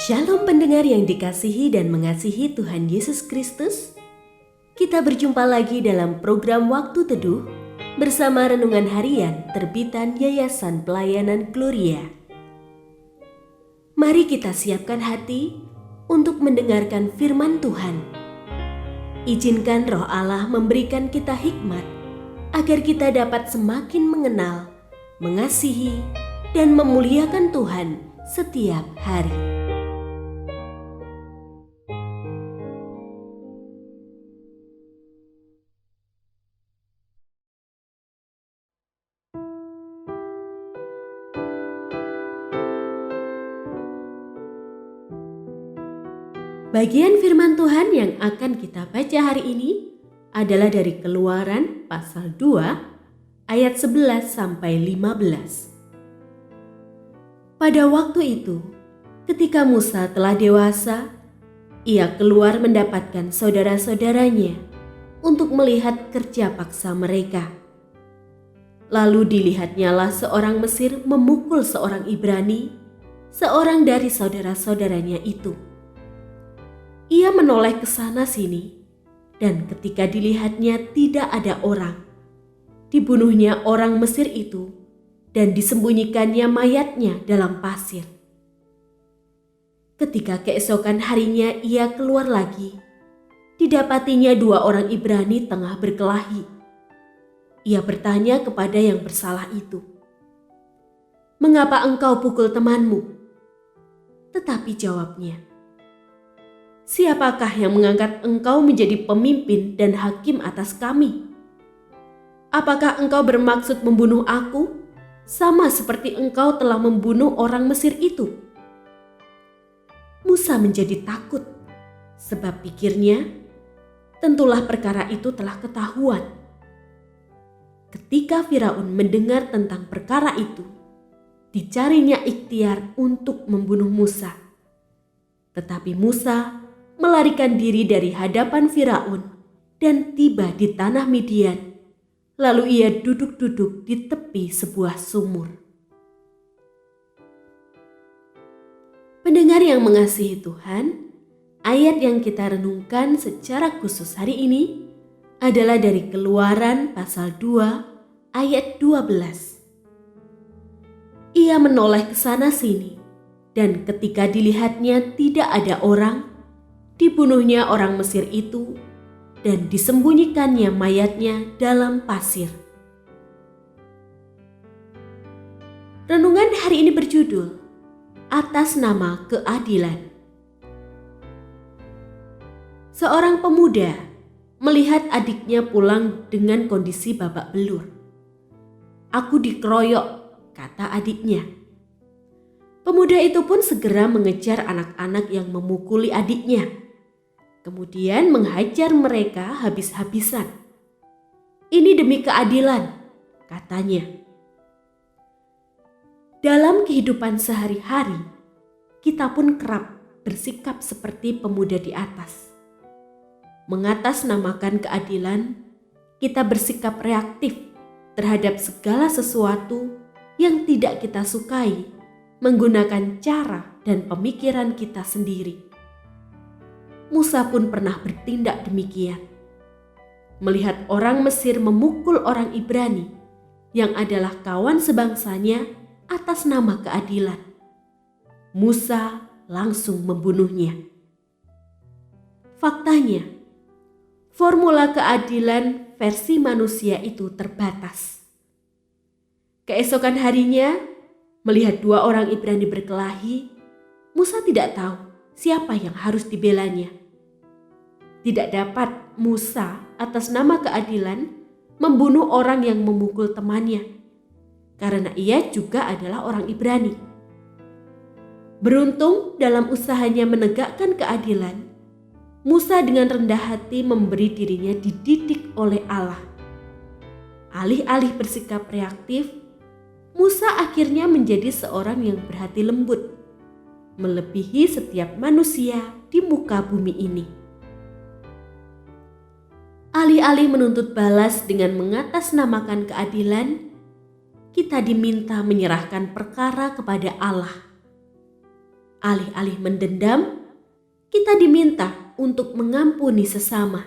Shalom pendengar yang dikasihi dan mengasihi Tuhan Yesus Kristus. Kita berjumpa lagi dalam program Waktu Teduh bersama Renungan Harian terbitan Yayasan Pelayanan Gloria. Mari kita siapkan hati untuk mendengarkan firman Tuhan. Izinkan Roh Allah memberikan kita hikmat agar kita dapat semakin mengenal, mengasihi, dan memuliakan Tuhan setiap hari. Bagian firman Tuhan yang akan kita baca hari ini adalah dari Keluaran pasal 2 ayat 11 sampai 15. Pada waktu itu, ketika Musa telah dewasa, ia keluar mendapatkan saudara-saudaranya untuk melihat kerja paksa mereka. Lalu dilihatnyalah seorang Mesir memukul seorang Ibrani, seorang dari saudara-saudaranya itu. Ia menoleh ke sana sini, dan ketika dilihatnya tidak ada orang, dibunuhnya orang Mesir itu dan disembunyikannya mayatnya dalam pasir. Ketika keesokan harinya ia keluar lagi, didapatinya dua orang Ibrani tengah berkelahi. Ia bertanya kepada yang bersalah itu, "Mengapa engkau pukul temanmu?" Tetapi jawabnya, "Siapakah yang mengangkat engkau menjadi pemimpin dan hakim atas kami? Apakah engkau bermaksud membunuh aku, sama seperti engkau telah membunuh orang Mesir itu?" Musa menjadi takut, sebab pikirnya, tentulah perkara itu telah ketahuan. Ketika Firaun mendengar tentang perkara itu, dicarinya ikhtiar untuk membunuh Musa. Tetapi Musa melarikan diri dari hadapan Firaun dan tiba di tanah Midian. Lalu ia duduk-duduk di tepi sebuah sumur. Pendengar yang mengasihi Tuhan, ayat yang kita renungkan secara khusus hari ini adalah dari Keluaran pasal 2 ayat 12. Ia menoleh ke sana sini, dan ketika dilihatnya tidak ada orang, dibunuhnya orang Mesir itu dan disembunyikannya mayatnya dalam pasir. Renungan hari ini berjudul Atas Nama Keadilan. Seorang pemuda melihat adiknya pulang dengan kondisi babak belur. "Aku dikeroyok," kata adiknya. Pemuda itu pun segera mengejar anak-anak yang memukuli adiknya, kemudian menghajar mereka habis-habisan. "Ini demi keadilan," katanya. Dalam kehidupan sehari-hari, kita pun kerap bersikap seperti pemuda di atas. Mengatasnamakan keadilan, kita bersikap reaktif terhadap segala sesuatu yang tidak kita sukai, menggunakan cara dan pemikiran kita sendiri. Musa pun pernah bertindak demikian. Melihat orang Mesir memukul orang Ibrani yang adalah kawan sebangsanya atas nama keadilan, Musa langsung membunuhnya. Faktanya, formula keadilan versi manusia itu terbatas. Keesokan harinya, melihat dua orang Ibrani berkelahi, Musa tidak tahu siapa yang harus dibelanya. Tidak dapat Musa atas nama keadilan membunuh orang yang memukul temannya, karena ia juga adalah orang Ibrani. Beruntung dalam usahanya menegakkan keadilan, Musa dengan rendah hati memberi dirinya dididik oleh Allah. Alih-alih bersikap reaktif, Musa akhirnya menjadi seorang yang berhati lembut, melebihi setiap manusia di muka bumi ini. Alih-alih menuntut balas dengan mengatasnamakan keadilan, kita diminta menyerahkan perkara kepada Allah. Alih-alih mendendam, kita diminta untuk mengampuni sesama.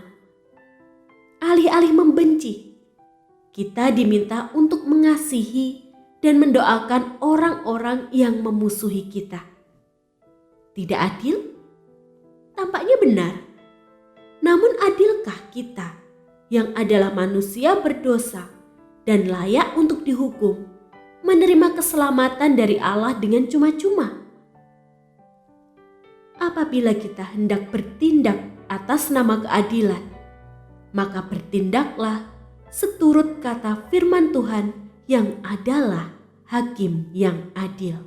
Alih-alih membenci, kita diminta untuk mengasihi dan mendoakan orang-orang yang memusuhi kita. Tidak adil? Tampaknya benar. Namun adilkah kita yang adalah manusia berdosa dan layak untuk dihukum, menerima keselamatan dari Allah dengan cuma-cuma? Apabila kita hendak bertindak atas nama keadilan, maka bertindaklah seturut kata firman Tuhan yang adalah hakim yang adil.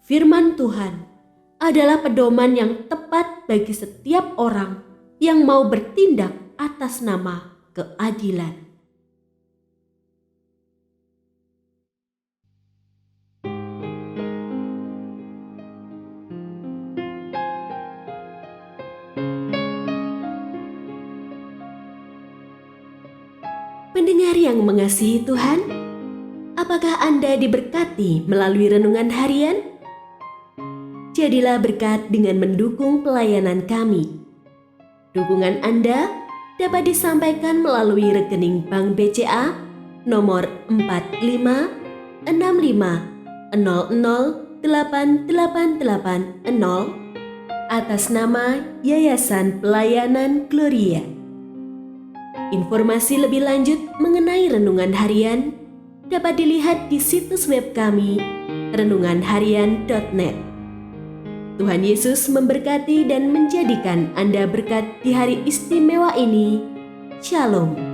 Firman Tuhan adalah pedoman yang tepat bagi setiap orang yang mau bertindak atas nama keadilan. Pendengar yang mengasihi Tuhan, apakah Anda diberkati melalui renungan harian? Jadilah berkat dengan mendukung pelayanan kami. Dukungan Anda dapat disampaikan melalui rekening Bank BCA nomor 4565008880 atas nama Yayasan Pelayanan Gloria. Informasi lebih lanjut mengenai renungan harian dapat dilihat di situs web kami renunganharian.net. Tuhan Yesus memberkati dan menjadikan Anda berkat di hari istimewa ini. Shalom.